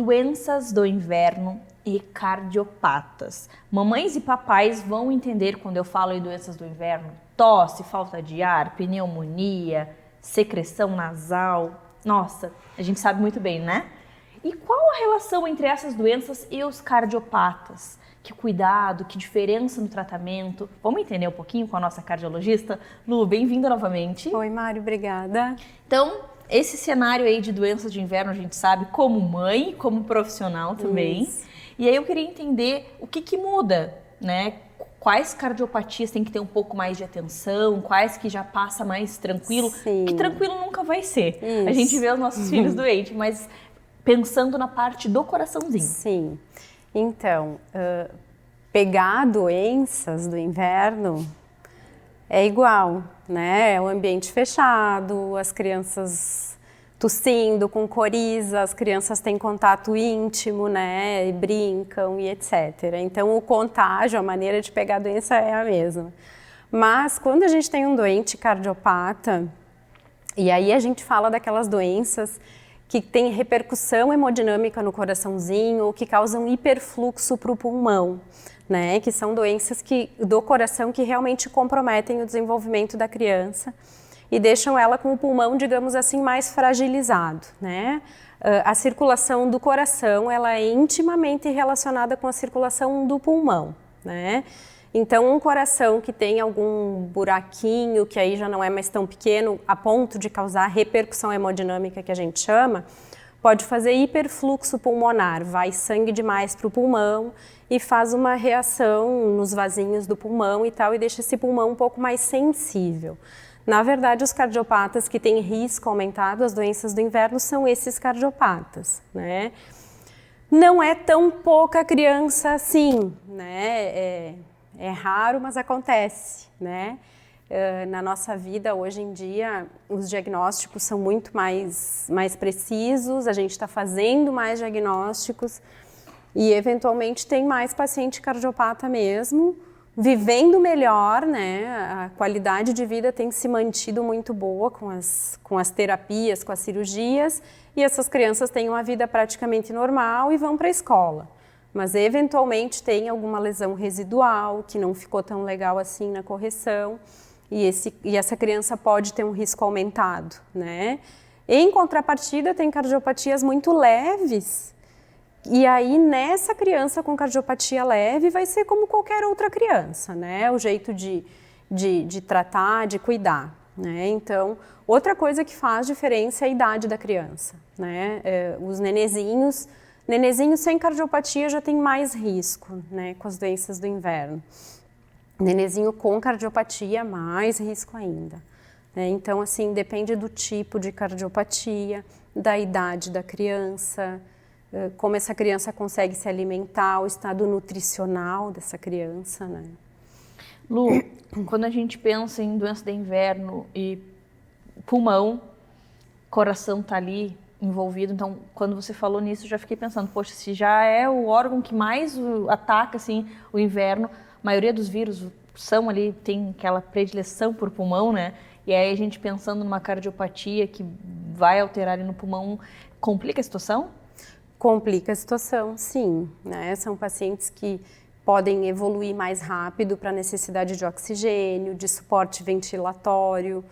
Doenças do inverno e cardiopatas. Mamães e papais vão entender quando eu falo em doenças do inverno: tosse, falta de ar, pneumonia, secreção nasal. Nossa, a gente sabe muito bem, né? E qual a relação entre essas doenças e os cardiopatas? Que cuidado, que diferença no tratamento? Vamos entender um pouquinho com a nossa cardiologista? Lu, bem-vinda novamente. Oi, Mário, obrigada. Então, esse cenário aí de doenças de inverno a gente sabe como mãe, como profissional também. Isso. E aí eu queria entender o que muda, né? Quais cardiopatias tem que ter um pouco mais de atenção, quais que já passa mais tranquilo, Sim. Que tranquilo nunca vai ser. Isso. A gente vê os nossos filhos doentes, mas pensando na parte do coraçãozinho. Sim, então, pegar doenças do inverno é igual, né? É um ambiente fechado, as crianças tossindo com coriza, as crianças têm contato íntimo, né? E brincam e etc. Então, o contágio, a maneira de pegar a doença é a mesma. Mas, quando a gente tem um doente cardiopata, e aí a gente fala daquelas doenças que têm repercussão hemodinâmica no coraçãozinho, que causam hiperfluxo para o pulmão, né? Que são doenças do coração que realmente comprometem o desenvolvimento da criança e deixam ela com o pulmão, digamos assim, mais fragilizado, né? A circulação do coração, ela é intimamente relacionada com a circulação do pulmão, né? Então, um coração que tem algum buraquinho, que aí já não é mais tão pequeno, a ponto de causar repercussão hemodinâmica, que a gente chama, pode fazer hiperfluxo pulmonar, vai sangue demais para o pulmão e faz uma reação nos vasinhos do pulmão e tal, e deixa esse pulmão um pouco mais sensível. Na verdade, os cardiopatas que têm risco aumentado, as doenças do inverno, são esses cardiopatas, né? Não é tão pouca criança assim, né? É raro, mas acontece, né? Na nossa vida, hoje em dia, os diagnósticos são muito mais precisos, a gente está fazendo mais diagnósticos e, eventualmente, tem mais paciente cardiopata mesmo, vivendo melhor, né? A qualidade de vida tem se mantido muito boa com as terapias, com as cirurgias, e essas crianças têm uma vida praticamente normal e vão para a escola. Mas, eventualmente, tem alguma lesão residual que não ficou tão legal assim na correção e essa criança pode ter um risco aumentado, né? Em contrapartida, tem cardiopatias muito leves e aí nessa criança com cardiopatia leve vai ser como qualquer outra criança, né? O jeito de tratar, de cuidar, né? Então, outra coisa que faz diferença é a idade da criança, né? Os nenezinhos sem cardiopatia já tem mais risco, né, com as doenças do inverno. Nenezinho com cardiopatia, mais risco ainda, né? Então, assim, depende do tipo de cardiopatia, da idade da criança, como essa criança consegue se alimentar, o estado nutricional dessa criança, né? Lu, quando a gente pensa em doença de inverno e pulmão, coração tá ali envolvido, então quando você falou nisso eu já fiquei pensando, poxa, se já é o órgão que mais ataca assim o inverno, a maioria dos vírus são ali, tem aquela predileção por pulmão, né? E aí a gente pensando numa cardiopatia que vai alterar ali no pulmão, complica a situação? Complica a situação, sim, né? São pacientes que podem evoluir mais rápido para necessidade de oxigênio, de suporte ventilatório,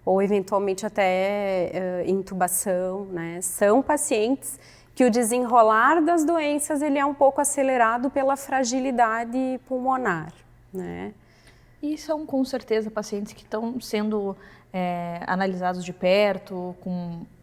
ou eventualmente até intubação, né? São pacientes que o desenrolar das doenças ele é um pouco acelerado pela fragilidade pulmonar, né? E são com certeza pacientes que estão sendo analisados de perto,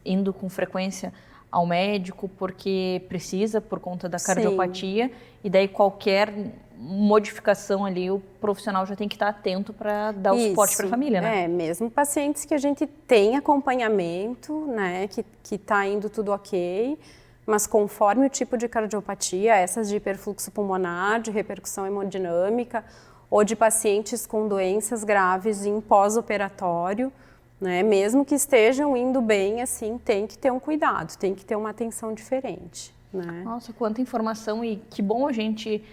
indo com frequência ao médico porque precisa por conta da cardiopatia. Sim. E daí qualquer modificação ali, o profissional já tem que estar atento para dar o suporte para a família, né? Mesmo pacientes que a gente tem acompanhamento, né, que está indo tudo ok, mas conforme o tipo de cardiopatia, essas de hiperfluxo pulmonar, de repercussão hemodinâmica, ou de pacientes com doenças graves em pós-operatório, né, mesmo que estejam indo bem, assim, tem que ter um cuidado, tem que ter uma atenção diferente. Né? Nossa, quanta informação e que bom a gente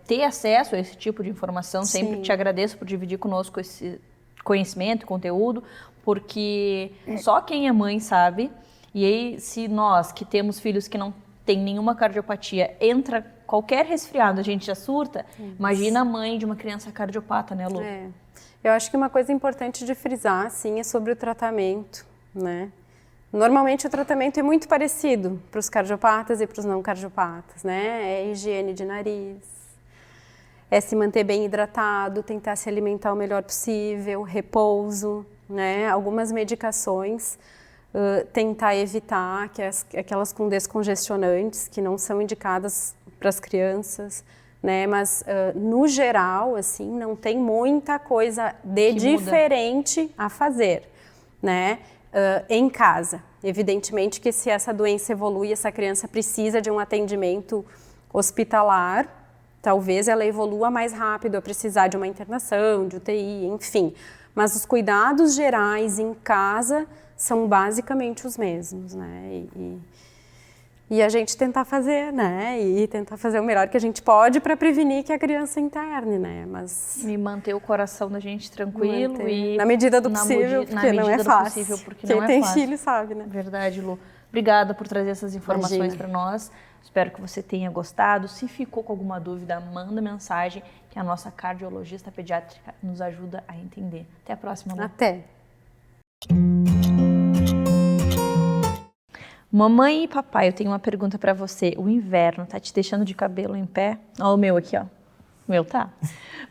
ter acesso a esse tipo de informação. Sim. Sempre te agradeço por dividir conosco esse conhecimento, conteúdo, porque só quem é mãe sabe. E aí, se nós que temos filhos que não tem nenhuma cardiopatia, entra qualquer resfriado, a gente já surta, imagina a mãe de uma criança cardiopata, né, Lu? Eu acho que uma coisa importante de frisar, sim, é sobre o tratamento, né? Normalmente o tratamento é muito parecido para os cardiopatas e para os não cardiopatas, né? É higiene de nariz, é se manter bem hidratado, tentar se alimentar o melhor possível, repouso, né? Algumas medicações, tentar evitar aquelas com descongestionantes que não são indicadas para as crianças, né? Mas no geral, assim, não tem muita coisa de diferente a fazer, né? Em casa. Evidentemente que se essa doença evolui, essa criança precisa de um atendimento hospitalar, talvez ela evolua mais rápido a precisar de uma internação, de UTI, enfim. Mas os cuidados gerais em casa são basicamente os mesmos, né? E a gente tentar fazer, né? E tentar fazer o melhor que a gente pode para prevenir que a criança interne, né? Mas e manter o coração da gente tranquilo e na medida do possível, porque não é fácil. Quem tem filho sabe, né? Verdade, Lu. Obrigada por trazer essas informações para nós. Espero que você tenha gostado. Se ficou com alguma dúvida, manda mensagem que a nossa cardiologista pediátrica nos ajuda a entender. Até a próxima, Lu. Até. Mamãe e papai, eu tenho uma pergunta para você. O inverno tá te deixando de cabelo em pé? Ó, o meu aqui, ó. O meu tá.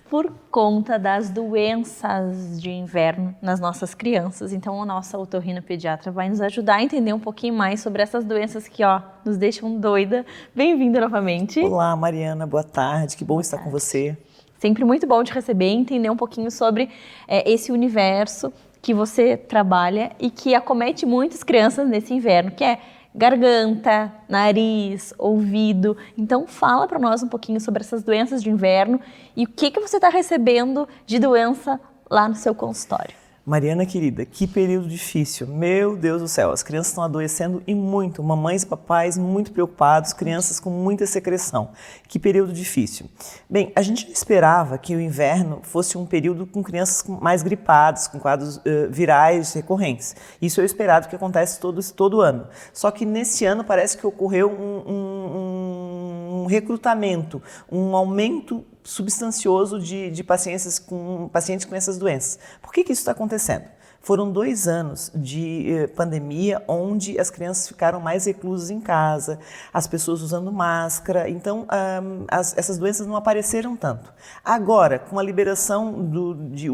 Por conta das doenças de inverno nas nossas crianças. Então, a nossa otorrinopediatra vai nos ajudar a entender um pouquinho mais sobre essas doenças que, ó, nos deixam doida. Bem-vinda novamente. Olá, Mariana. Boa tarde. Que bom estar com você. Sempre muito bom te receber e entender um pouquinho sobre esse universo que você trabalha e que acomete muitas crianças nesse inverno, que é garganta, nariz, ouvido. Então fala para nós um pouquinho sobre essas doenças de inverno e o que você está recebendo de doença lá no seu consultório. Mariana querida, que período difícil. Meu Deus do céu, as crianças estão adoecendo e muito. Mamães e papais muito preocupados, crianças com muita secreção. Que período difícil. Bem, a gente esperava que o inverno fosse um período com crianças mais gripadas, com quadros virais recorrentes. Isso é o esperado que acontece todo ano. Só que nesse ano parece que ocorreu um recrutamento, um aumento substancioso de pacientes com essas doenças. Por que isso está acontecendo? Foram 2 anos de pandemia onde as crianças ficaram mais reclusas em casa, as pessoas usando máscara, então essas doenças não apareceram tanto. Agora, com a liberação de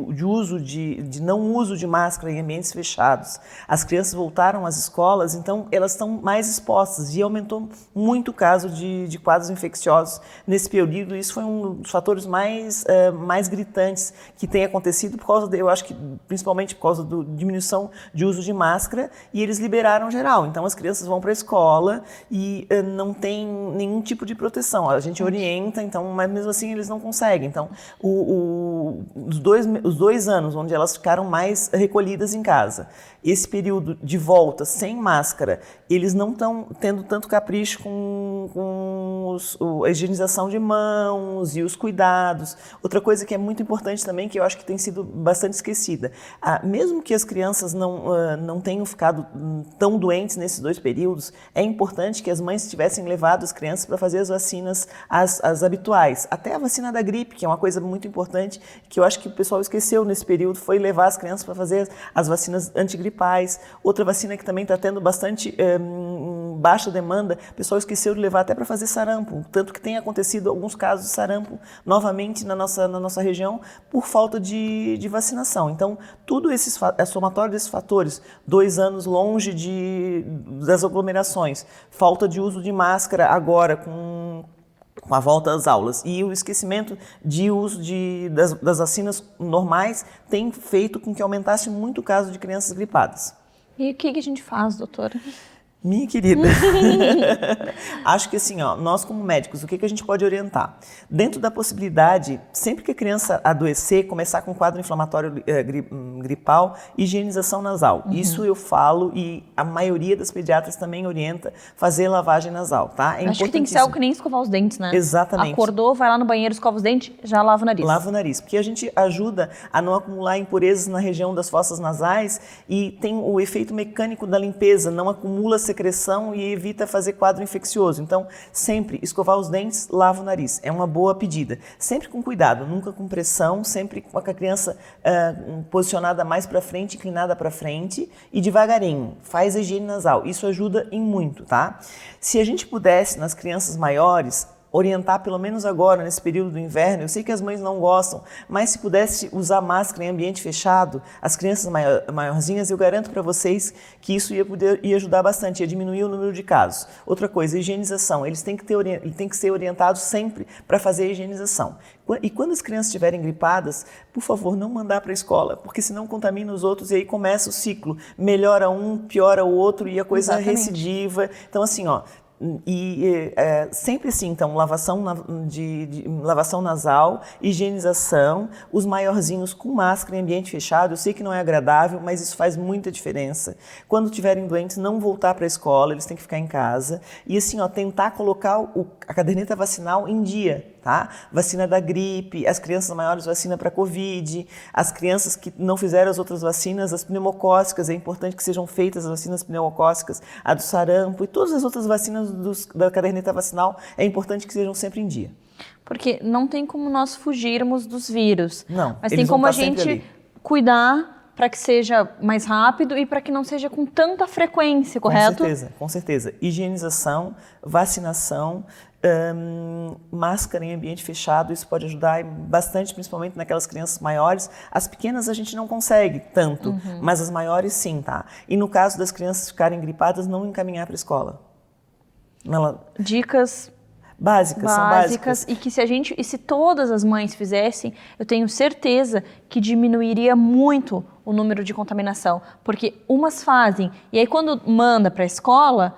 não uso de máscara em ambientes fechados, as crianças voltaram às escolas, então elas estão mais expostas e aumentou muito o caso de quadros infecciosos nesse período. Isso foi um dos fatores mais gritantes que tem acontecido por causa, eu acho que principalmente por causa diminuição de uso de máscara, e eles liberaram geral. Então as crianças vão para a escola e não tem nenhum tipo de proteção. A gente orienta, então, mas mesmo assim eles não conseguem. Então os 2 anos onde elas ficaram mais recolhidas em casa, esse período de volta sem máscara, eles não estão tendo tanto capricho com a higienização de mãos e os cuidados. Outra coisa que é muito importante também, que eu acho que tem sido bastante esquecida, mesmo que as crianças não tenham ficado tão doentes nesses 2 períodos, é importante que as mães tivessem levado as crianças para fazer as vacinas as habituais. Até a vacina da gripe, que é uma coisa muito importante, que eu acho que o pessoal esqueceu nesse período, foi levar as crianças para fazer as vacinas antigripais. Outra vacina que também está tendo bastante baixa demanda, o pessoal esqueceu de levar até para fazer sarampo, tanto que tem acontecido alguns casos de sarampo novamente na nossa região por falta de vacinação. Então, tudo é somatório desses fatores, 2 anos longe das aglomerações, falta de uso de máscara agora com a volta às aulas e o esquecimento de uso das vacinas normais tem feito com que aumentasse muito o caso de crianças gripadas. E o que a gente faz, doutora? Minha querida, acho que assim, nós como médicos, o que a gente pode orientar? Dentro da possibilidade, sempre que a criança adoecer, começar com quadro inflamatório gripal, higienização nasal. Isso eu falo e a maioria das pediatras também orienta fazer lavagem nasal, tá? Acho que tem que ser algo que nem escovar os dentes, né? Exatamente. Acordou, vai lá no banheiro, escova os dentes, já lava o nariz. Lava o nariz, porque a gente ajuda a não acumular impurezas na região das fossas nasais e tem o efeito mecânico da limpeza, não acumula secreção e evita fazer quadro infeccioso. Então, sempre escovar os dentes, lava o nariz. É uma boa pedida. Sempre com cuidado, nunca com pressão, sempre com a criança posicionada mais para frente, inclinada para frente e devagarinho. Faz a higiene nasal. Isso ajuda em muito, tá? Se a gente pudesse, nas crianças maiores, orientar pelo menos agora, nesse período do inverno, eu sei que as mães não gostam, mas se pudesse usar máscara em ambiente fechado, as crianças maiorzinhas, eu garanto para vocês que isso ia ajudar bastante, ia diminuir o número de casos. Outra coisa, higienização, eles têm que ser orientados sempre para fazer a higienização. E quando as crianças estiverem gripadas, por favor, não mandar para a escola, porque senão contamina os outros e aí começa o ciclo. Melhora um, piora o outro e a coisa recidiva. Então assim, sempre assim, então, lavação nasal, higienização, os maiorzinhos com máscara em ambiente fechado, eu sei que não é agradável, mas isso faz muita diferença. Quando estiverem doentes, não voltar para a escola, eles têm que ficar em casa. E assim, tentar colocar a caderneta vacinal em dia, tá? Vacina da gripe, as crianças maiores vacina para Covid, as crianças que não fizeram as outras vacinas, as pneumocócicas, é importante que sejam feitas as vacinas pneumocócicas, a do sarampo e todas as outras vacinas da caderneta vacinal, é importante que sejam sempre em dia. Porque não tem como nós fugirmos dos vírus. Não, mas tem como a gente cuidar para que seja mais rápido e para que não seja com tanta frequência, correto? Com certeza. Higienização, vacinação, máscara em ambiente fechado, isso pode ajudar bastante, principalmente naquelas crianças maiores. As pequenas a gente não consegue tanto, mas as maiores sim, tá? E no caso das crianças ficarem gripadas, não encaminhar para a escola. Dicas básicas e que se todas as mães fizessem, eu tenho certeza que diminuiria muito o número de contaminação, porque umas fazem e aí quando manda para a escola,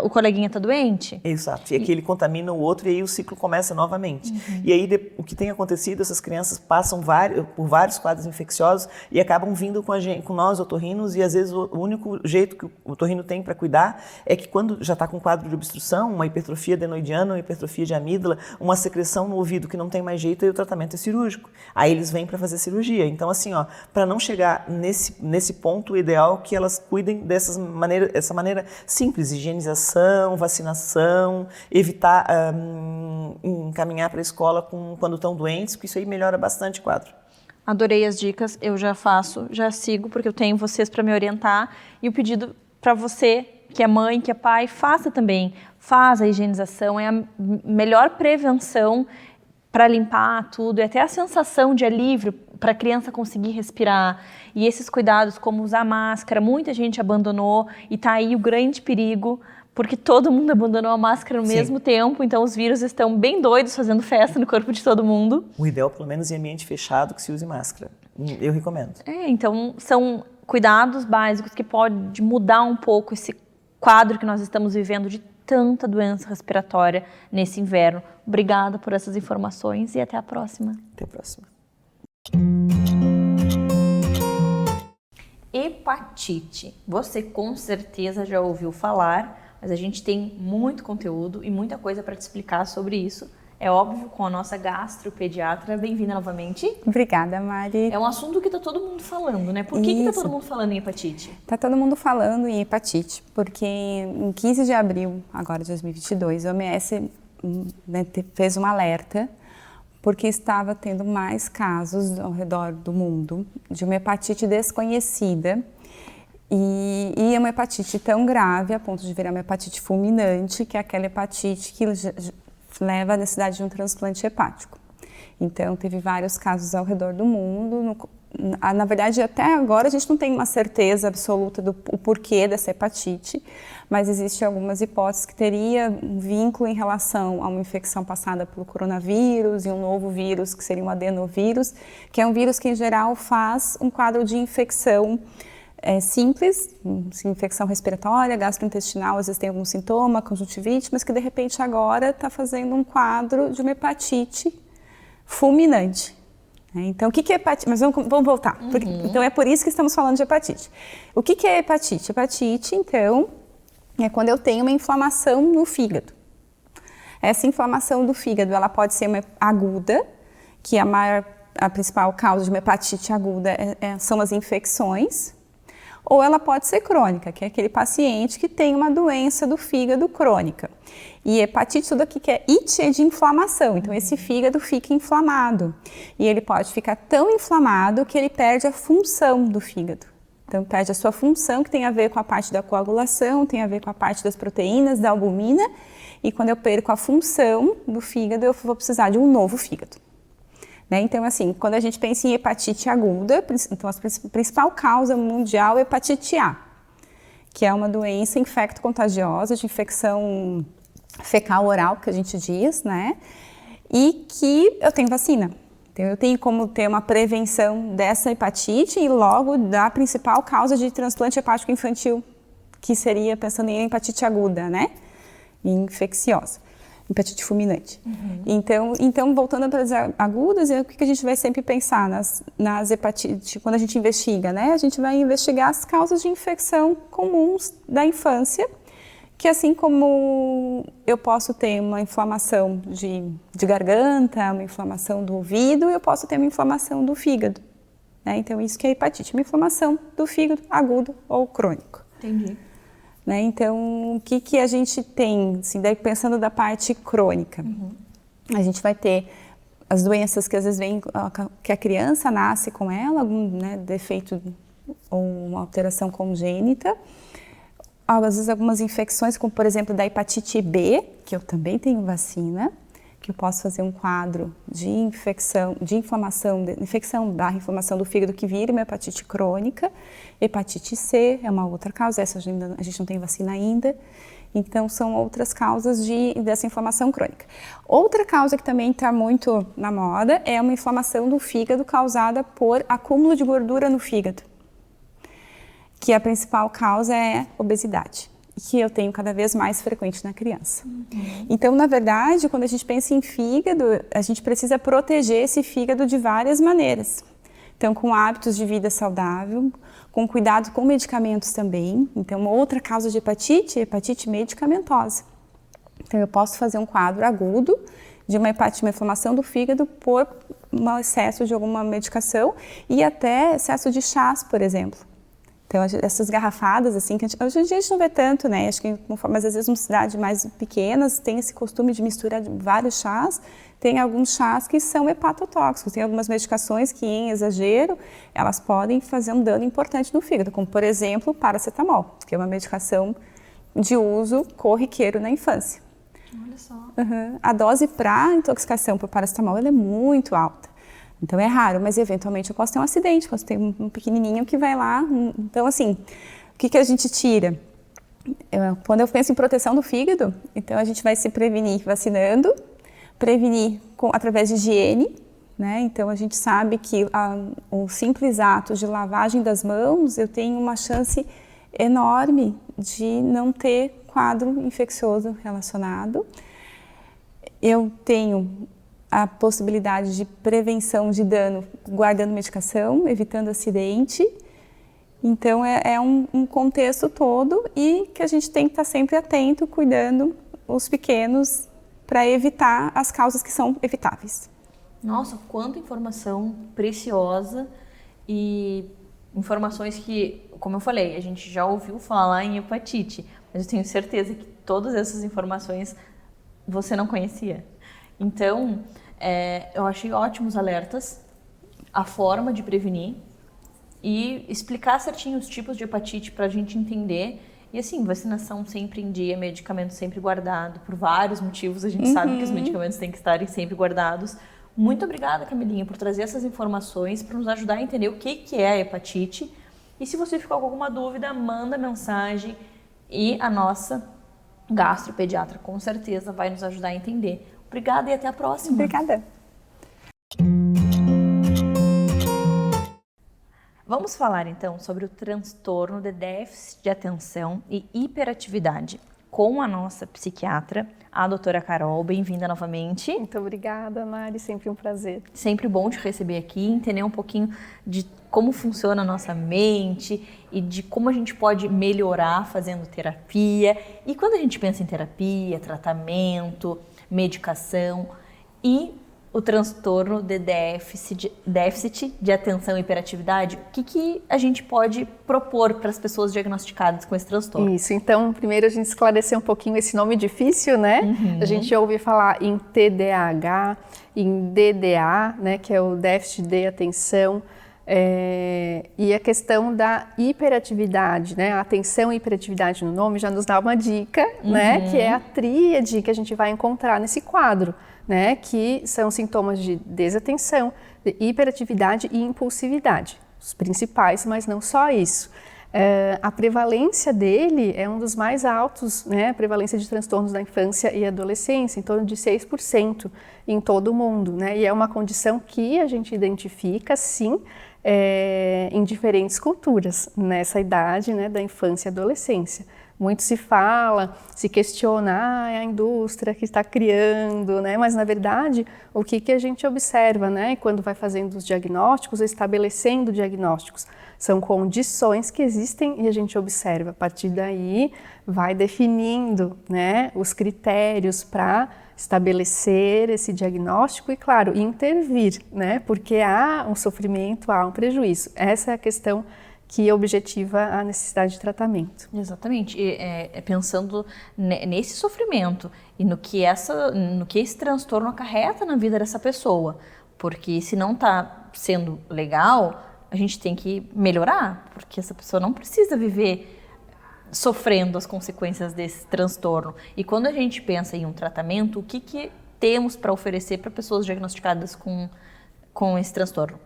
o coleguinha está doente. Exato, e aqui ele contamina o outro e aí o ciclo começa novamente. E aí o que tem acontecido, essas crianças passam por vários quadros infecciosos e acabam vindo com nós otorrinos e às vezes o único jeito que o otorrino tem para cuidar é que quando já está com quadro de obstrução, uma hipertrofia adenoidiana, uma hipertrofia de amígdala, uma secreção no ouvido que não tem mais jeito, aí o tratamento é cirúrgico. Aí eles vêm para fazer cirurgia. Então assim, para não chegar nesse ponto, o ideal é que elas cuidem dessa maneira simples, higienização, vacinação, evitar encaminhar para a escola quando estão doentes, porque isso aí melhora bastante o quadro. Adorei as dicas, eu já faço, já sigo, porque eu tenho vocês para me orientar. E o pedido para você, que é mãe, que é pai, faça também. Faz a higienização, é a melhor prevenção para limpar tudo, e até a sensação de alívio para a criança conseguir respirar. E esses cuidados, como usar máscara, muita gente abandonou e está aí o grande perigo, porque todo mundo abandonou a máscara no mesmo tempo, então os vírus estão bem doidos fazendo festa no corpo de todo mundo. O ideal, pelo menos em ambiente fechado, que se use máscara. Eu recomendo. Então são cuidados básicos que podem mudar um pouco esse quadro que nós estamos vivendo de tanta doença respiratória nesse inverno. Obrigada por essas informações e até a próxima. Até a próxima. Hepatite. Você com certeza já ouviu falar, mas a gente tem muito conteúdo e muita coisa para te explicar sobre isso. É óbvio, com a nossa gastropediatra. Bem-vinda novamente. Obrigada, Mari. É um assunto que está todo mundo falando, né? Por que está todo mundo falando em hepatite? Está todo mundo falando em hepatite, porque em 15 de abril, agora de 2022, a OMS fez um alerta porque estava tendo mais casos ao redor do mundo de uma hepatite desconhecida e é uma hepatite tão grave a ponto de virar uma hepatite fulminante, que é aquela hepatite que leva à necessidade de um transplante hepático. Então, teve vários casos ao redor do mundo. Na verdade, até agora a gente não tem uma certeza absoluta do porquê dessa hepatite, mas existem algumas hipóteses que teria um vínculo em relação a uma infecção passada pelo coronavírus e um novo vírus, que seria um adenovírus, que é um vírus que, em geral, faz um quadro de infecção simples, infecção respiratória, gastrointestinal, às vezes tem algum sintoma, conjuntivite, mas que, de repente, agora está fazendo um quadro de uma hepatite fulminante. Então, o que é hepatite? Mas vamos voltar. Então, é por isso que estamos falando de hepatite. O que é hepatite? Hepatite, então, é quando eu tenho uma inflamação no fígado. Essa inflamação do fígado, ela pode ser uma aguda, que a principal causa de uma hepatite aguda são as infecções, Ou ela pode ser crônica, que é aquele paciente que tem uma doença do fígado crônica. E hepatite, tudo aqui que é it é de inflamação, então esse fígado fica inflamado. E ele pode ficar tão inflamado que ele perde a função do fígado. Então perde a sua função, que tem a ver com a parte da coagulação, tem a ver com a parte das proteínas, da albumina. E quando eu perco a função do fígado, eu vou precisar de um novo fígado. Né? Então, assim, quando a gente pensa em hepatite aguda, então a principal causa mundial é hepatite A, que é uma doença infecto-contagiosa de infecção fecal oral, que a gente diz, né? E que eu tenho vacina. Então, eu tenho como ter uma prevenção dessa hepatite e logo da principal causa de transplante hepático infantil, que seria, pensando em hepatite aguda, né? Infecciosa. Hepatite fulminante. Então, voltando para as agudas, o que a gente vai sempre pensar nas hepatites, quando a gente investiga, né? A gente vai investigar as causas de infecção comuns da infância, que assim como eu posso ter uma inflamação de garganta, uma inflamação do ouvido, eu posso ter uma inflamação do fígado. Né? Então, isso que é hepatite, uma inflamação do fígado agudo ou crônico. Entendi. Né? Então, o que a gente tem, assim, daí pensando da parte crônica? A gente vai ter as doenças que às vezes vêm, que a criança nasce com ela, algum, né, defeito ou uma alteração congênita. Às vezes algumas infecções, como por exemplo da hepatite B, que eu também tenho vacina, que eu posso fazer um quadro de infecção barra inflamação do fígado que vira uma hepatite crônica. Hepatite C é uma outra causa, essa a gente não tem vacina ainda. Então, são outras causas dessa inflamação crônica. Outra causa que também está muito na moda é uma inflamação do fígado causada por acúmulo de gordura no fígado, que a principal causa é obesidade, que eu tenho cada vez mais frequente na criança. Então, na verdade, quando a gente pensa em fígado, a gente precisa proteger esse fígado de várias maneiras. Então, com hábitos de vida saudável, com cuidado com medicamentos também. Então, outra causa de hepatite é hepatite medicamentosa. Então, eu posso fazer um quadro agudo de uma hepatite, uma inflamação do fígado por um excesso de alguma medicação e até excesso de chás, por exemplo. Então, essas garrafadas, assim, que hoje em dia a gente não vê tanto, né? Acho que, mas às vezes, em cidades mais pequenas, tem esse costume de misturar vários chás. Tem alguns chás que são hepatotóxicos. Tem algumas medicações que, em exagero, elas podem fazer um dano importante no fígado, como, por exemplo, o paracetamol, que é uma medicação de uso corriqueiro na infância. Olha só. A dose para intoxicação por paracetamol ela é muito alta. Então, é raro, mas eventualmente eu posso ter um acidente, posso ter um pequenininho que vai lá. Então, assim, o que a gente tira? Quando eu penso em proteção do fígado, então a gente vai se prevenir vacinando, prevenir através de higiene, né? Então, a gente sabe que o simples ato de lavagem das mãos, eu tenho uma chance enorme de não ter quadro infeccioso relacionado. Eu tenho a possibilidade de prevenção de dano guardando medicação, evitando acidente. Então, é um contexto todo e que a gente tem que estar sempre atento, cuidando os pequenos para evitar as causas que são evitáveis. Nossa, quanta informação preciosa e informações que, como eu falei, a gente já ouviu falar em hepatite, mas eu tenho certeza que todas essas informações você não conhecia. Então, eu achei ótimos alertas, a forma de prevenir e explicar certinho os tipos de hepatite para a gente entender. E assim, vacinação sempre em dia, medicamento sempre guardado, por vários motivos. A gente sabe que os medicamentos têm que estarem sempre guardados. Muito obrigada, Camilinha, por trazer essas informações, para nos ajudar a entender o que é a hepatite. E se você ficou com alguma dúvida, manda mensagem e a nossa gastropediatra com certeza vai nos ajudar a entender. Obrigada e até a próxima. Obrigada. Vamos falar então sobre o transtorno de déficit de atenção e hiperatividade com a nossa psiquiatra, a doutora Carol. Bem-vinda novamente. Muito obrigada, Mari. Sempre um prazer. Sempre bom te receber aqui, entender um pouquinho de como funciona a nossa mente e de como a gente pode melhorar fazendo terapia. E quando a gente pensa em terapia, tratamento, medicação e o transtorno de déficit de atenção e hiperatividade, o que a gente pode propor para as pessoas diagnosticadas com esse transtorno? Isso, então, primeiro a gente esclarecer um pouquinho esse nome difícil, né? A gente ouve falar em TDAH, em DDA, né, que é o déficit de atenção, e a questão da hiperatividade, né? A atenção e hiperatividade no nome já nos dá uma dica, né? Que é a tríade que a gente vai encontrar nesse quadro, né? Que são sintomas de desatenção, de hiperatividade e impulsividade. Os principais, mas não só isso. A prevalência dele é um dos mais altos, né? A prevalência de transtornos da infância e adolescência, em torno de 6% em todo o mundo, né? E é uma condição que a gente identifica, sim, em diferentes culturas, nessa idade, né, da infância e adolescência. Muito se fala, se questiona, é a indústria que está criando, né? Mas na verdade, o que a gente observa, né? Quando vai fazendo os diagnósticos, estabelecendo diagnósticos, são condições que existem e a gente observa. A partir daí, vai definindo, né, os critérios para estabelecer esse diagnóstico e, claro, intervir, né? Porque há um sofrimento, há um prejuízo. Essa é a questão que objetiva a necessidade de tratamento. Exatamente. Pensando nesse sofrimento e no que esse transtorno acarreta na vida dessa pessoa. Porque se não está sendo legal, a gente tem que melhorar, porque essa pessoa não precisa viver sofrendo as consequências desse transtorno. E quando a gente pensa em um tratamento, o que temos para oferecer para pessoas diagnosticadas com esse transtorno?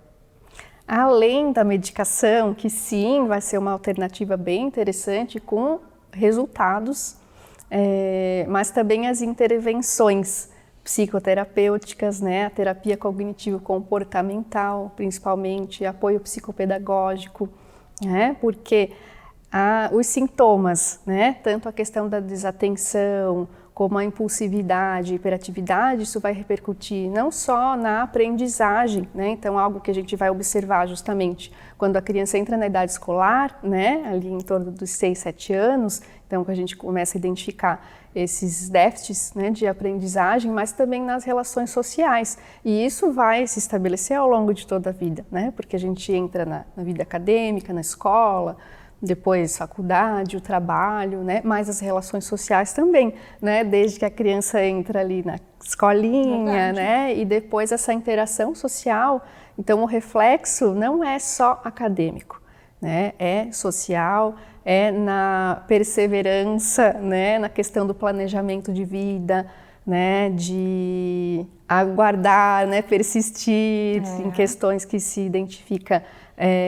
Além da medicação, que sim, vai ser uma alternativa bem interessante com resultados, mas também as intervenções psicoterapêuticas, né? A terapia cognitivo-comportamental, principalmente, apoio psicopedagógico, né? Porque os sintomas, né? Tanto a questão da desatenção, como a impulsividade, hiperatividade, isso vai repercutir não só na aprendizagem, né? Então, algo que a gente vai observar justamente quando a criança entra na idade escolar, né? Ali em torno dos 6, 7 anos, então que a gente começa a identificar esses déficits, né, de aprendizagem, mas também nas relações sociais. E isso vai se estabelecer ao longo de toda a vida, né? Porque a gente entra na vida acadêmica, na escola, depois faculdade, o trabalho, né? Mas as relações sociais também, né? Desde que a criança entra ali na escolinha, né? E depois essa interação social. Então, o reflexo não é só acadêmico, né? É social, é na perseverança, né? Na questão do planejamento de vida, né? De aguardar, né? Persistir em questões que se identifica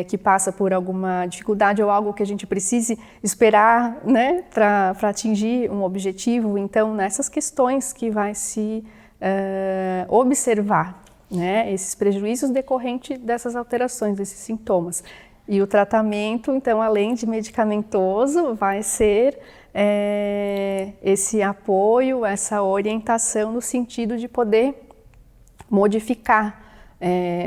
que passa por alguma dificuldade ou algo que a gente precise esperar, né, para atingir um objetivo. Então, nessas questões que vai se observar, né, esses prejuízos decorrentes dessas alterações, desses sintomas. E o tratamento, então, além de medicamentoso, vai ser esse apoio, essa orientação no sentido de poder modificar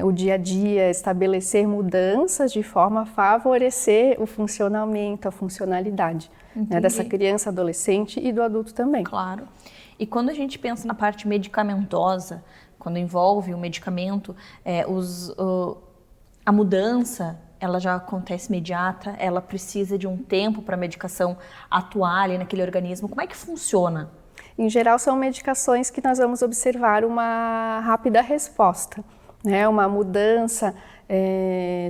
o dia a dia, estabelecer mudanças de forma a favorecer o funcionamento, a funcionalidade, né, dessa criança, adolescente e do adulto também. Claro. E quando a gente pensa na parte medicamentosa, quando envolve o medicamento, a mudança, ela já acontece imediata, ela precisa de um tempo para a medicação atuar ali naquele organismo. Como é que funciona? Em geral, são medicações que nós vamos observar uma rápida resposta, né? Uma mudança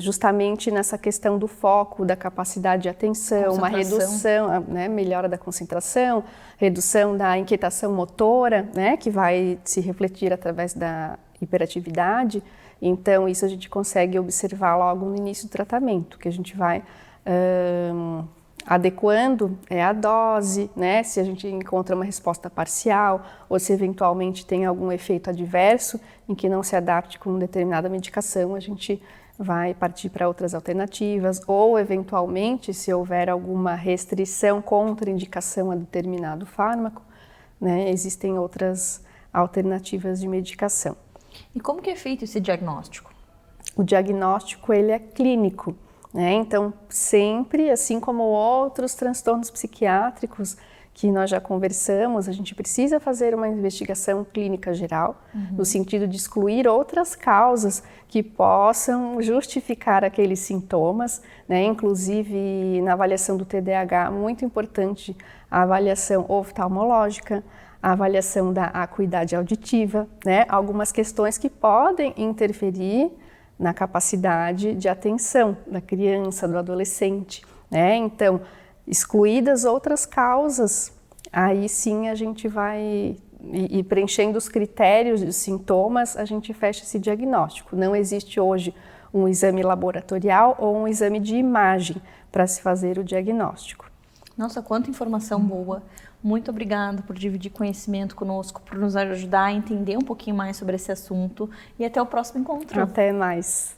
justamente nessa questão do foco, da capacidade de atenção, uma redução, né? Melhora da concentração, redução da inquietação motora, né? Que vai se refletir através da hiperatividade. Então, isso a gente consegue observar logo no início do tratamento, que a gente vai adequando a dose, né? Se a gente encontra uma resposta parcial ou se eventualmente tem algum efeito adverso em que não se adapte com determinada medicação, a gente vai partir para outras alternativas ou, eventualmente, se houver alguma restrição, contraindicação a determinado fármaco, né? Existem outras alternativas de medicação. E como que é feito esse diagnóstico? O diagnóstico, ele é clínico, né? Então, sempre, assim como outros transtornos psiquiátricos que nós já conversamos, a gente precisa fazer uma investigação clínica geral, no sentido de excluir outras causas que possam justificar aqueles sintomas, né? Inclusive na avaliação do TDAH, muito importante a avaliação oftalmológica, a avaliação da acuidade auditiva, né? Algumas questões que podem interferir na capacidade de atenção da criança, do adolescente, né? Então, excluídas outras causas, aí sim a gente vai, e preenchendo os critérios de sintomas, a gente fecha esse diagnóstico. Não existe hoje um exame laboratorial ou um exame de imagem para se fazer o diagnóstico. Nossa, quanta informação boa. Muito obrigada por dividir conhecimento conosco, por nos ajudar a entender um pouquinho mais sobre esse assunto e até o próximo encontro. Até mais.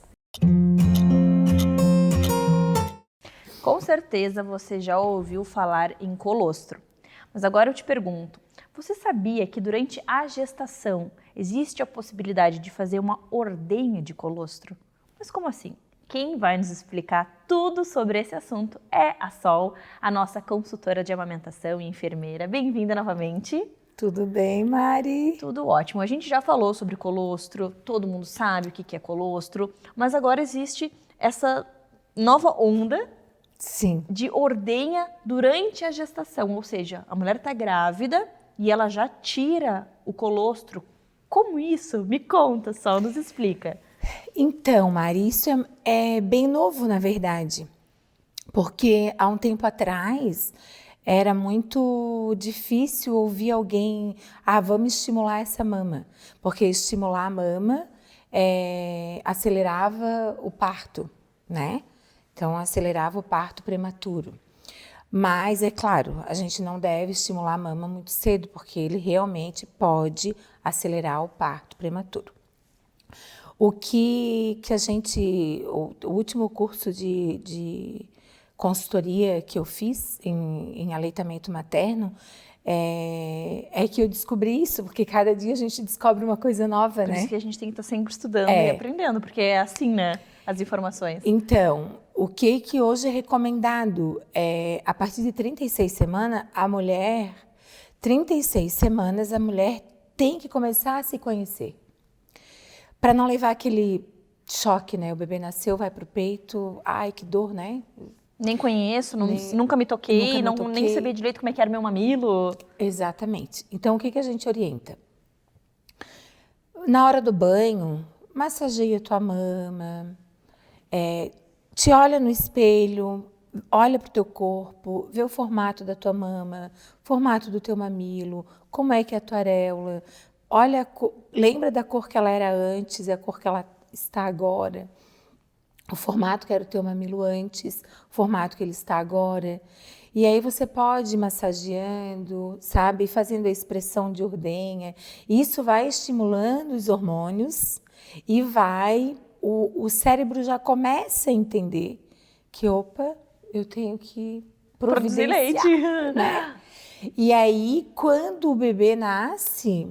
Com certeza você já ouviu falar em colostro. Mas agora eu te pergunto, você sabia que durante a gestação existe a possibilidade de fazer uma ordenha de colostro? Mas como assim? Quem vai nos explicar tudo sobre esse assunto é a Sol, a nossa consultora de amamentação e enfermeira. Bem-vinda novamente. Tudo bem, Mari? Tudo ótimo. A gente já falou sobre colostro, todo mundo sabe o que é colostro, mas agora existe essa nova onda Sim. de ordenha durante a gestação, ou seja, a mulher está grávida e ela já tira o colostro. Como isso? Me conta, Sol, nos explica. Então, Mari, isso é bem novo, na verdade, porque há um tempo atrás era muito difícil ouvir alguém, vamos estimular essa mama, porque estimular a mama acelerava o parto, né? Então, acelerava o parto prematuro. Mas, é claro, a gente não deve estimular a mama muito cedo, porque ele realmente pode acelerar o parto prematuro. O que a gente, o último curso de consultoria que eu fiz em aleitamento materno, é que eu descobri isso, porque cada dia a gente descobre uma coisa nova, Por né? isso que a gente tem que estar sempre estudando e aprendendo, porque é assim, né, as informações. Então, o que hoje é recomendado a partir de 36 semanas, 36 semanas a mulher tem que começar a se conhecer. Para não levar aquele choque, né? O bebê nasceu, vai pro peito, ai, que dor, né? Nem conheço, nunca me toquei, nem sabia direito como é que era meu mamilo. Exatamente. Então, o que a gente orienta? Na hora do banho, massageia tua mama, te olha no espelho, olha pro teu corpo, vê o formato da tua mama, formato do teu mamilo, como é que é a tua areola, olha, lembra da cor que ela era antes e a cor que ela está agora. O formato que era o teu mamilo antes, o formato que ele está agora. E aí você pode ir massageando, sabe? Fazendo a expressão de ordenha. Isso vai estimulando os hormônios e o cérebro já começa a entender que, opa, eu tenho que Produzir leite. Né? E aí, quando o bebê nasce,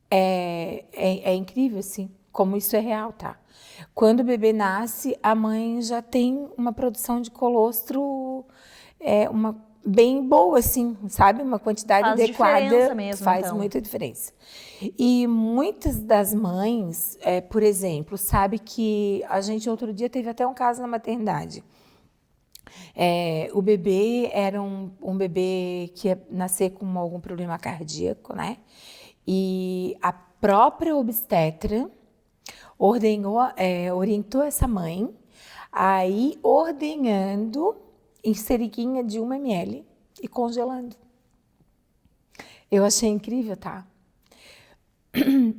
é incrível, assim, como isso é real, tá? Quando o bebê nasce, a mãe já tem uma produção de colostro bem boa, assim, sabe? Uma quantidade adequada. Faz diferença mesmo, faz então. muita diferença. E muitas das mães, por exemplo, sabe que a gente outro dia teve até um caso na maternidade. O bebê era um bebê que ia nascer com algum problema cardíaco, né? E a própria obstetra orientou essa mãe a ir ordenhando em seringuinha de 1 ml e congelando. Eu achei incrível, tá?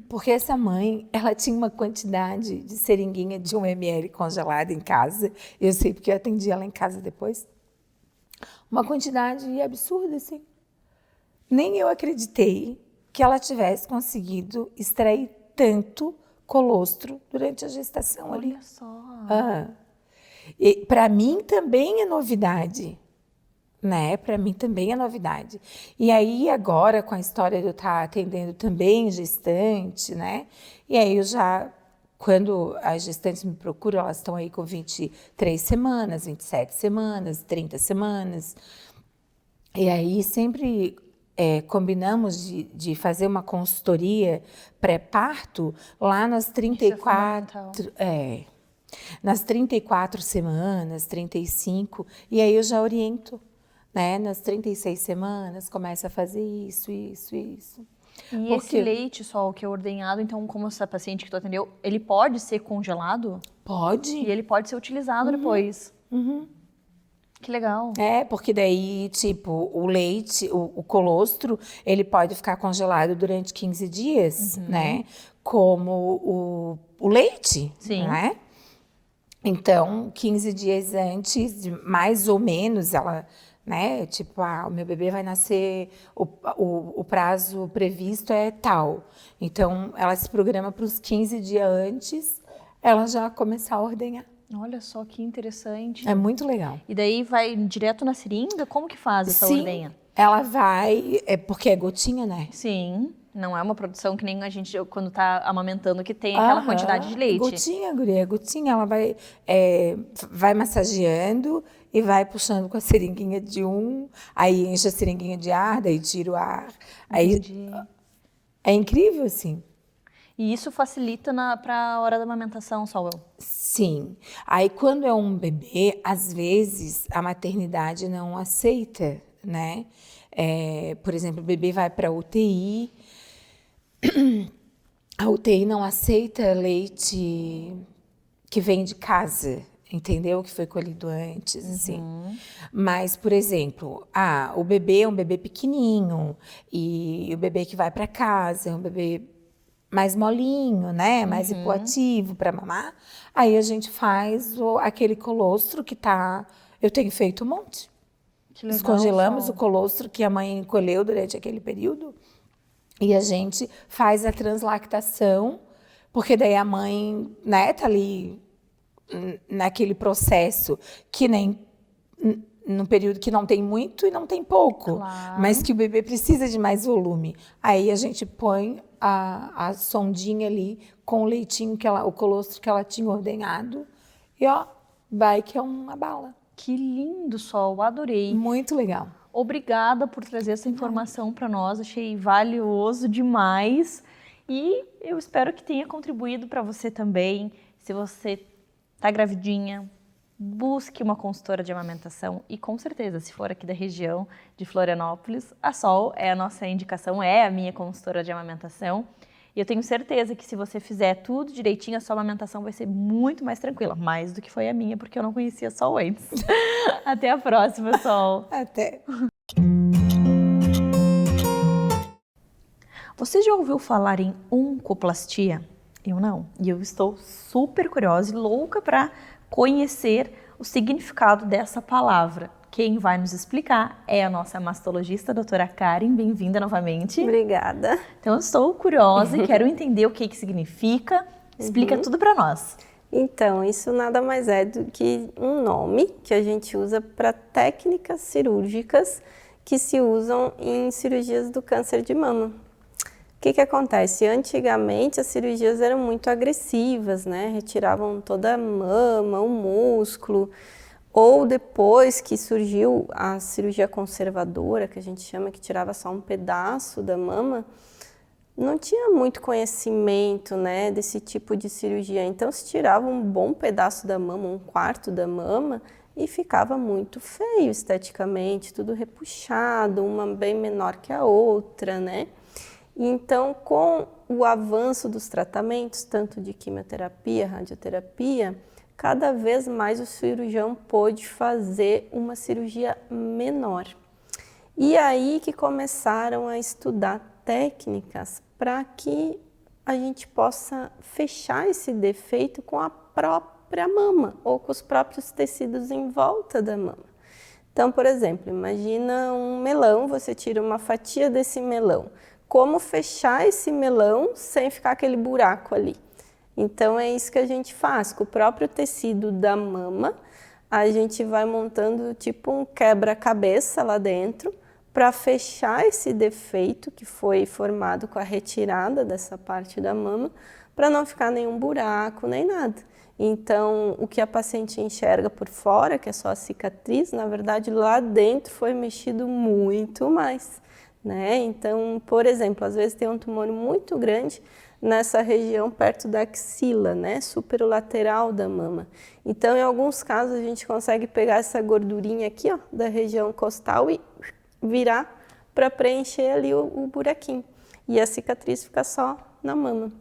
Porque essa mãe, ela tinha uma quantidade de seringuinha de 1 ml congelada em casa. Eu sei porque eu atendi ela em casa depois. Uma quantidade absurda, assim. Nem eu acreditei que ela tivesse conseguido extrair tanto colostro durante a gestação ali. Olha só. Para mim também é novidade, né? Para mim também é novidade. E aí agora com a história de eu estar atendendo também gestante, né? E aí eu já, quando as gestantes me procuram, elas estão aí com 23 semanas, 27 semanas, 30 semanas. E aí sempre combinamos de fazer uma consultoria pré-parto lá nas 34, nas 34 semanas, 35, e aí eu já oriento, né? Nas 36 semanas, começa a fazer isso. E Porque- esse leite, Sol, que é ordenhado, então, como essa paciente que tu atendeu, ele pode ser congelado? Pode. E ele pode ser utilizado depois? Que legal. Porque daí, tipo, o leite, o colostro, ele pode ficar congelado durante 15 dias, né? Como o leite, Sim. né? Então, 15 dias antes, mais ou menos, ela, né? Tipo, o meu bebê vai nascer, o prazo previsto é tal. Então, ela se programa para os 15 dias antes, ela já começar a ordenhar. Olha só que interessante. É muito legal. E daí vai direto na seringa? Como que faz essa ordenha? Ela vai, porque é gotinha, né? Sim, não é uma produção que nem a gente, quando tá amamentando, que tem aquela quantidade de leite. Gotinha, guria, gotinha. Ela vai massageando e vai puxando com a seringuinha de aí enche a seringuinha de ar, daí tira o ar. Aí, Entendi. é incrível, assim. E isso facilita para a hora da amamentação, Sol? Sim. Aí, quando é um bebê, às vezes a maternidade não aceita, né? Por exemplo, o bebê vai para a UTI, a UTI não aceita leite que vem de casa, entendeu? Que foi colhido antes, assim. Mas, por exemplo, o bebê é um bebê pequenininho e o bebê que vai para casa é um bebê mais molinho, né? Mais hipoativo para mamar. Aí a gente faz aquele colostro que tá... Eu tenho feito um monte. Que legal, Descongelamos Sol. o colostro que a mãe colheu durante aquele período e a gente faz a translactação, porque daí a mãe, né, tá ali naquele processo que nem num período que não tem muito e não tem pouco, Claro. mas que o bebê precisa de mais volume. Aí a gente põe a sondinha ali com o leitinho, o colostro que ela tinha ordenhado e vai que é uma bala. Que lindo, Sol, adorei. Muito legal. Obrigada por trazer essa informação para nós, achei valioso demais e eu espero que tenha contribuído para você também. Se você está gravidinha, busque uma consultora de amamentação e com certeza, se for aqui da região de Florianópolis, a Sol é a nossa indicação, é a minha consultora de amamentação. E eu tenho certeza que se você fizer tudo direitinho, a sua amamentação vai ser muito mais tranquila, mais do que foi a minha, porque eu não conhecia a Sol antes. Até a próxima, Sol. Até. Você já ouviu falar em oncoplastia? Eu não. E eu estou super curiosa e louca para conhecer o significado dessa palavra. Quem vai nos explicar é a nossa mastologista, a doutora Karen. Bem-vinda novamente. Obrigada. Então, eu estou curiosa e quero entender o que significa. Explica tudo para nós. Então, isso nada mais é do que um nome que a gente usa para técnicas cirúrgicas que se usam em cirurgias do câncer de mama. O que acontece? Antigamente as cirurgias eram muito agressivas, né? Retiravam toda a mama, o músculo. Ou depois que surgiu a cirurgia conservadora, que a gente chama, que tirava só um pedaço da mama, não tinha muito conhecimento, né, desse tipo de cirurgia. Então se tirava um bom pedaço da mama, um quarto da mama, e ficava muito feio esteticamente, tudo repuxado, uma bem menor que a outra, né? Então, com o avanço dos tratamentos, tanto de quimioterapia, radioterapia, cada vez mais o cirurgião pôde fazer uma cirurgia menor. E aí que começaram a estudar técnicas para que a gente possa fechar esse defeito com a própria mama ou com os próprios tecidos em volta da mama. Então, por exemplo, imagina um melão, você tira uma fatia desse melão. Como fechar esse melão sem ficar aquele buraco ali? Então, é isso que a gente faz. Com o próprio tecido da mama, a gente vai montando tipo um quebra-cabeça lá dentro para fechar esse defeito que foi formado com a retirada dessa parte da mama, para não ficar nenhum buraco nem nada. Então, o que a paciente enxerga por fora, que é só a cicatriz, na verdade, lá dentro foi mexido muito mais, né? Então, por exemplo, às vezes tem um tumor muito grande nessa região perto da axila, né? Superolateral da mama. Então, em alguns casos, a gente consegue pegar essa gordurinha aqui, ó, da região costal e virar para preencher ali o buraquinho. E a cicatriz fica só na mama.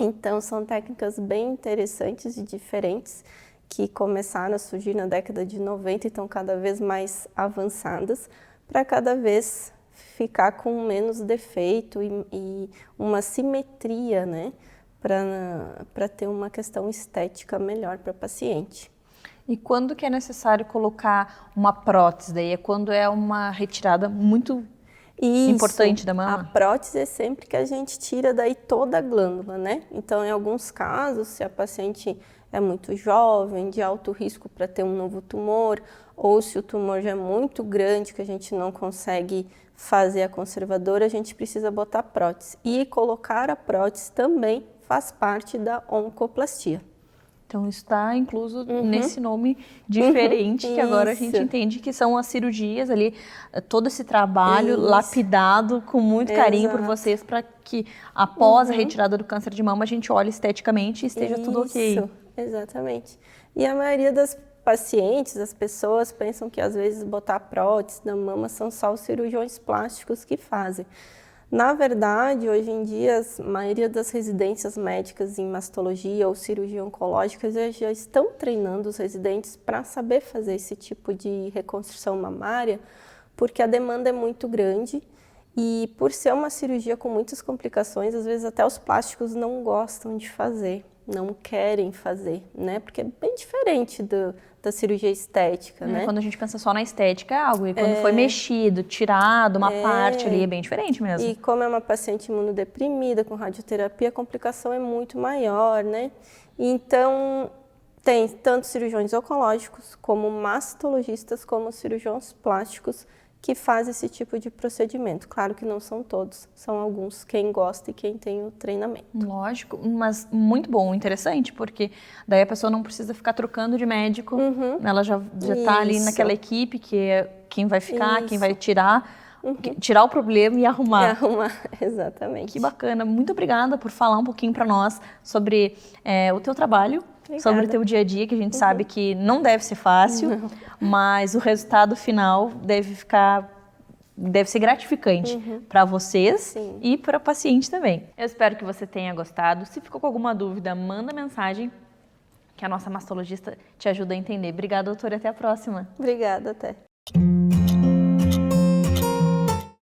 Então, são técnicas bem interessantes e diferentes que começaram a surgir na década de 90 e estão cada vez mais avançadas para cada vez ficar com menos defeito e uma simetria, né? Para ter uma questão estética melhor para a paciente. E quando que é necessário colocar uma prótese? Daí é quando é uma retirada muito importante da mama? A prótese é sempre que a gente tira daí toda a glândula, né? Então, em alguns casos, se a paciente é muito jovem, de alto risco para ter um novo tumor, ou se o tumor já é muito grande, que a gente não consegue fazer a conservadora, a gente precisa botar prótese. E colocar a prótese também faz parte da oncoplastia. Então, isso está incluso nesse nome diferente, que agora a gente entende que são as cirurgias ali, todo esse trabalho lapidado com muito carinho por vocês, para que após a retirada do câncer de mama, a gente olhe esteticamente e esteja tudo ok. Isso, exatamente. E a maioria das pacientes, as pessoas pensam que às vezes botar prótese na mama são só os cirurgiões plásticos que fazem. Na verdade, hoje em dia, a maioria das residências médicas em mastologia ou cirurgia oncológica já estão treinando os residentes para saber fazer esse tipo de reconstrução mamária, porque a demanda é muito grande e por ser uma cirurgia com muitas complicações, às vezes até os plásticos não gostam de fazer, não querem fazer, né? Porque é bem diferente da cirurgia estética, né? Quando a gente pensa só na estética é algo, e quando foi mexido, tirado uma parte ali, é bem diferente mesmo. E como é uma paciente imunodeprimida, com radioterapia, a complicação é muito maior, né? Então, tem tanto cirurgiões oncológicos, como mastologistas, como cirurgiões plásticos, que fazem esse tipo de procedimento. Claro que não são todos, são alguns, quem gosta e quem tem o treinamento. Lógico, mas muito bom, interessante, porque daí a pessoa não precisa ficar trocando de médico, ela já está ali naquela equipe que é quem vai ficar, quem vai tirar o problema e arrumar. E arrumar, exatamente. Que bacana, muito obrigada por falar um pouquinho para nós sobre o teu trabalho. Obrigada. Sobre o teu dia a dia, que a gente sabe que não deve ser fácil, mas o resultado final deve ser gratificante para vocês e para o paciente também. Eu espero que você tenha gostado. Se ficou com alguma dúvida, manda mensagem que a nossa mastologista te ajuda a entender. Obrigada, doutora, até a próxima. Obrigada, até.